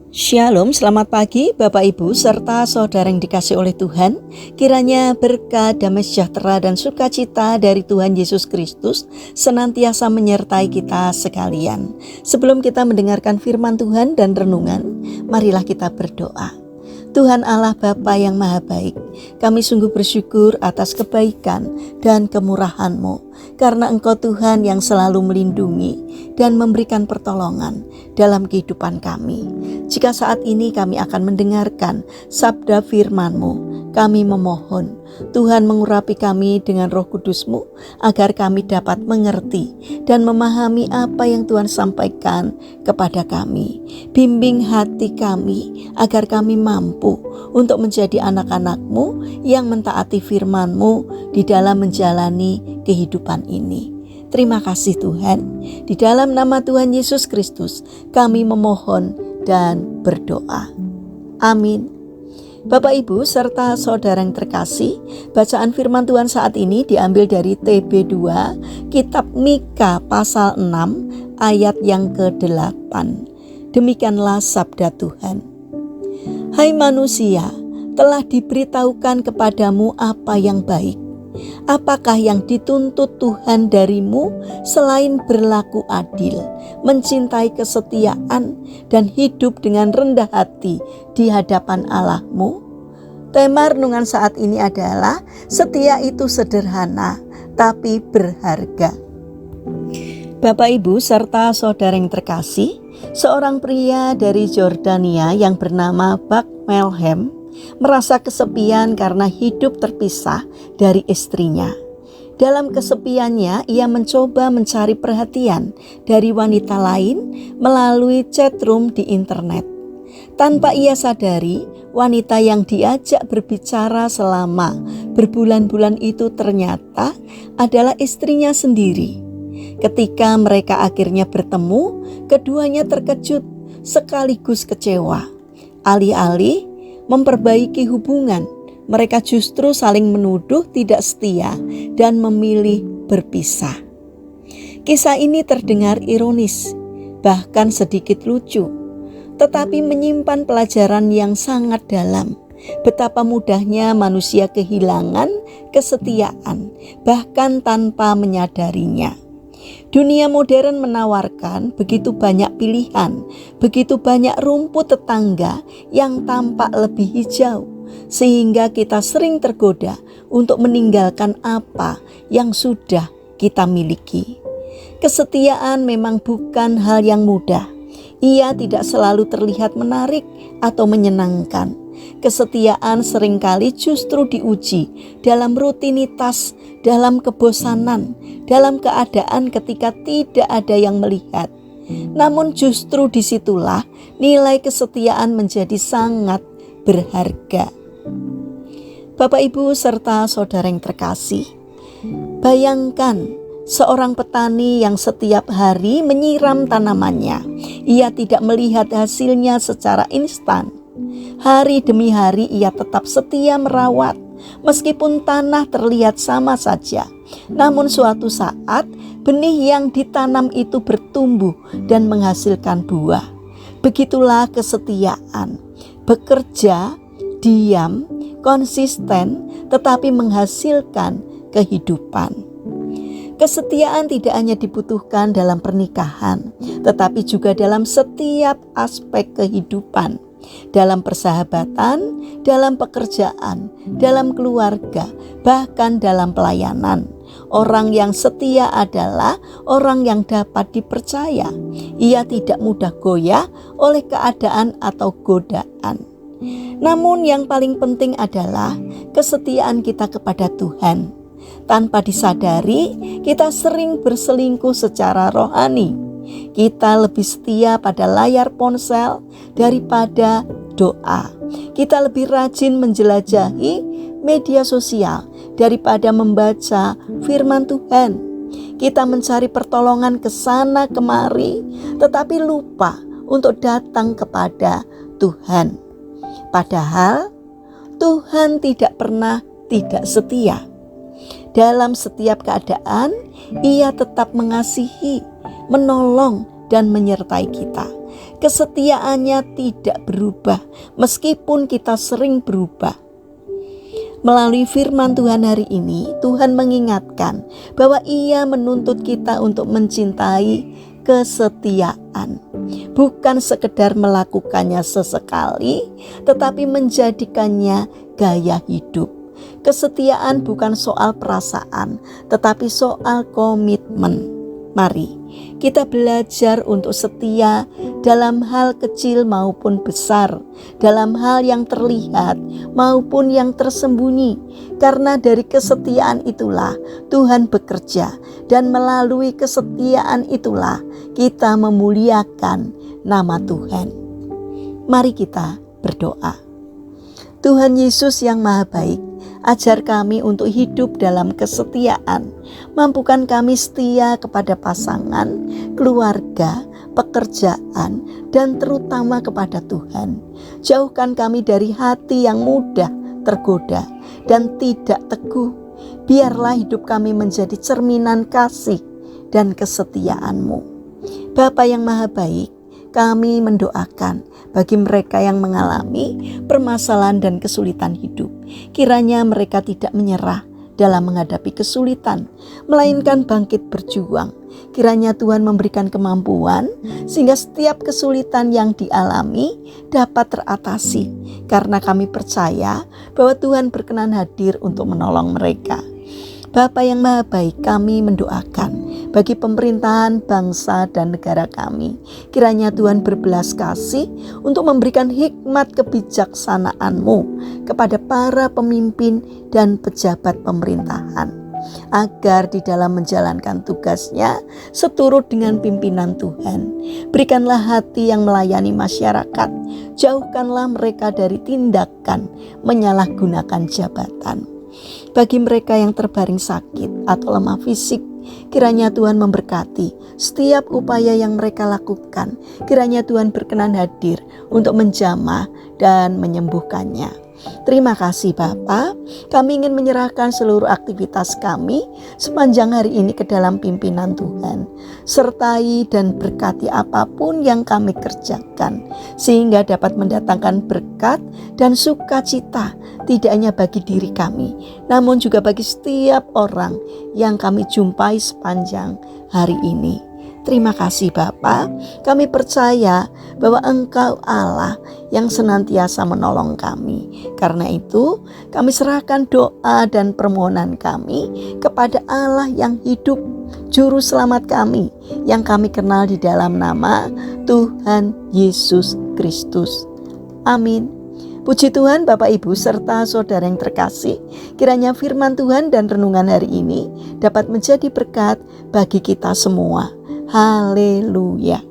Shalom, selamat pagi Bapak Ibu serta saudara yang dikasihi oleh Tuhan. Kiranya berkat, damai sejahtera dan sukacita dari Tuhan Yesus Kristus senantiasa menyertai kita sekalian. Sebelum kita mendengarkan firman Tuhan dan renungan, marilah kita berdoa. Tuhan Allah Bapa yang Maha Baik, kami sungguh bersyukur atas kebaikan dan kemurahan-Mu, karena Engkau Tuhan yang selalu melindungi dan memberikan pertolongan dalam kehidupan kami. Jika saat ini kami akan mendengarkan sabda firman-Mu, kami memohon Tuhan mengurapi kami dengan Roh Kudus-Mu agar kami dapat mengerti dan memahami apa yang Tuhan sampaikan kepada kami. Bimbing hati kami agar kami mampu untuk menjadi anak-anak-Mu yang mentaati firman-Mu di dalam menjalani kehidupan ini. Terima kasih Tuhan. Di dalam nama Tuhan Yesus Kristus kami memohon dan berdoa. Amin. Bapak Ibu serta saudara yang terkasih, bacaan firman Tuhan saat ini diambil dari TB2 Kitab Mika pasal 6 ayat yang ke-8. Demikianlah sabda Tuhan. Hai manusia, telah diberitahukan kepadamu apa yang baik. Apakah yang dituntut Tuhan darimu selain berlaku adil, mencintai kesetiaan, dan hidup dengan rendah hati di hadapan Allah-Mu? Tema renungan saat ini adalah setia itu sederhana, tapi berharga. Bapak Ibu serta saudara yang terkasih, seorang pria dari Jordania yang bernama Bak Melhem merasa kesepian karena hidup terpisah dari istrinya. Dalam kesepiannya, ia mencoba mencari perhatian dari wanita lain melalui chatroom di internet. Tanpa ia sadari, wanita yang diajak berbicara selama berbulan-bulan itu ternyata adalah istrinya sendiri. Ketika mereka akhirnya bertemu, keduanya terkejut sekaligus kecewa. Alih-alih memperbaiki hubungan, mereka justru saling menuduh tidak setia dan memilih berpisah. Kisah ini terdengar ironis, bahkan sedikit lucu, tetapi menyimpan pelajaran yang sangat dalam. Betapa mudahnya manusia kehilangan kesetiaan, bahkan tanpa menyadarinya. Dunia modern menawarkan begitu banyak pilihan, begitu banyak rumput tetangga yang tampak lebih hijau, sehingga kita sering tergoda untuk meninggalkan apa yang sudah kita miliki. Kesetiaan memang bukan hal yang mudah. Ia tidak selalu terlihat menarik atau menyenangkan. Kesetiaan seringkali justru diuji dalam rutinitas, dalam kebosanan, dalam keadaan ketika tidak ada yang melihat. Namun justru disitulah nilai kesetiaan menjadi sangat berharga. Bapak Ibu serta saudara yang terkasih, bayangkan seorang petani yang setiap hari menyiram tanamannya. Ia tidak melihat hasilnya secara instan. Hari demi hari ia tetap setia merawat, meskipun tanah terlihat sama saja. Namun suatu saat benih yang ditanam itu bertumbuh dan menghasilkan buah. Begitulah kesetiaan. Bekerja, diam, konsisten, tetapi menghasilkan kehidupan. Kesetiaan tidak hanya dibutuhkan dalam pernikahan, tetapi juga dalam setiap aspek kehidupan. Dalam persahabatan, dalam pekerjaan, dalam keluarga, bahkan dalam pelayanan. Orang yang setia adalah orang yang dapat dipercaya. Ia tidak mudah goyah oleh keadaan atau godaan. Namun yang paling penting adalah kesetiaan kita kepada Tuhan. Tanpa disadari, kita sering berselingkuh secara rohani. Kita lebih setia pada layar ponsel daripada doa. Kita lebih rajin menjelajahi media sosial daripada membaca firman Tuhan. Kita mencari pertolongan ke sana kemari, tetapi lupa untuk datang kepada Tuhan. Padahal Tuhan tidak pernah tidak setia. Dalam setiap keadaan, Ia tetap mengasihi, menolong, dan menyertai kita. Kesetiaannya tidak berubah meskipun kita sering berubah. Melalui firman Tuhan hari ini, Tuhan mengingatkan bahwa Ia menuntut kita untuk mencintai kesetiaan. Bukan sekedar melakukannya sesekali, tetapi menjadikannya gaya hidup. Kesetiaan bukan soal perasaan, tetapi soal komitmen. Mari kita belajar untuk setia dalam hal kecil maupun besar, dalam hal yang terlihat maupun yang tersembunyi. Karena dari kesetiaan itulah Tuhan bekerja, dan melalui kesetiaan itulah kita memuliakan nama Tuhan. Mari kita berdoa. Tuhan Yesus yang Maha Baik, ajar kami untuk hidup dalam kesetiaan. Mampukan kami setia kepada pasangan, keluarga, pekerjaan, dan terutama kepada Tuhan. Jauhkan kami dari hati yang mudah tergoda dan tidak teguh. Biarlah hidup kami menjadi cerminan kasih dan kesetiaan-Mu. Bapa yang Maha Baik, kami mendoakan bagi mereka yang mengalami permasalahan dan kesulitan hidup. Kiranya mereka tidak menyerah dalam menghadapi kesulitan, melainkan bangkit berjuang. Kiranya Tuhan memberikan kemampuan sehingga setiap kesulitan yang dialami dapat teratasi. Karena kami percaya bahwa Tuhan berkenan hadir untuk menolong mereka. Bapa yang Maha Baik, kami mendoakan bagi pemerintahan bangsa dan negara kami. Kiranya Tuhan berbelas kasih untuk memberikan hikmat kebijaksanaan-Mu kepada para pemimpin dan pejabat pemerintahan, agar di dalam menjalankan tugasnya seturut dengan pimpinan Tuhan. Berikanlah hati yang melayani masyarakat. Jauhkanlah mereka dari tindakan menyalahgunakan jabatan. Bagi mereka yang terbaring sakit atau lemah fisik, kiranya Tuhan memberkati setiap upaya yang mereka lakukan. Kiranya Tuhan berkenan hadir untuk menjamah dan menyembuhkannya. Terima kasih Bapa. Kami ingin menyerahkan seluruh aktivitas kami sepanjang hari ini ke dalam pimpinan Tuhan. Sertai dan berkati apapun yang kami kerjakan, sehingga dapat mendatangkan berkat dan sukacita, tidak hanya bagi diri kami, namun juga bagi setiap orang yang kami jumpai sepanjang hari ini. Terima kasih Bapa. Kami percaya bahwa Engkau Allah yang senantiasa menolong kami. Karena itu kami serahkan doa dan permohonan kami kepada Allah yang hidup, Juru Selamat kami, yang kami kenal di dalam nama Tuhan Yesus Kristus. Amin. Puji Tuhan Bapak Ibu serta saudara yang terkasih, kiranya firman Tuhan dan renungan hari ini dapat menjadi berkat bagi kita semua. Haleluya.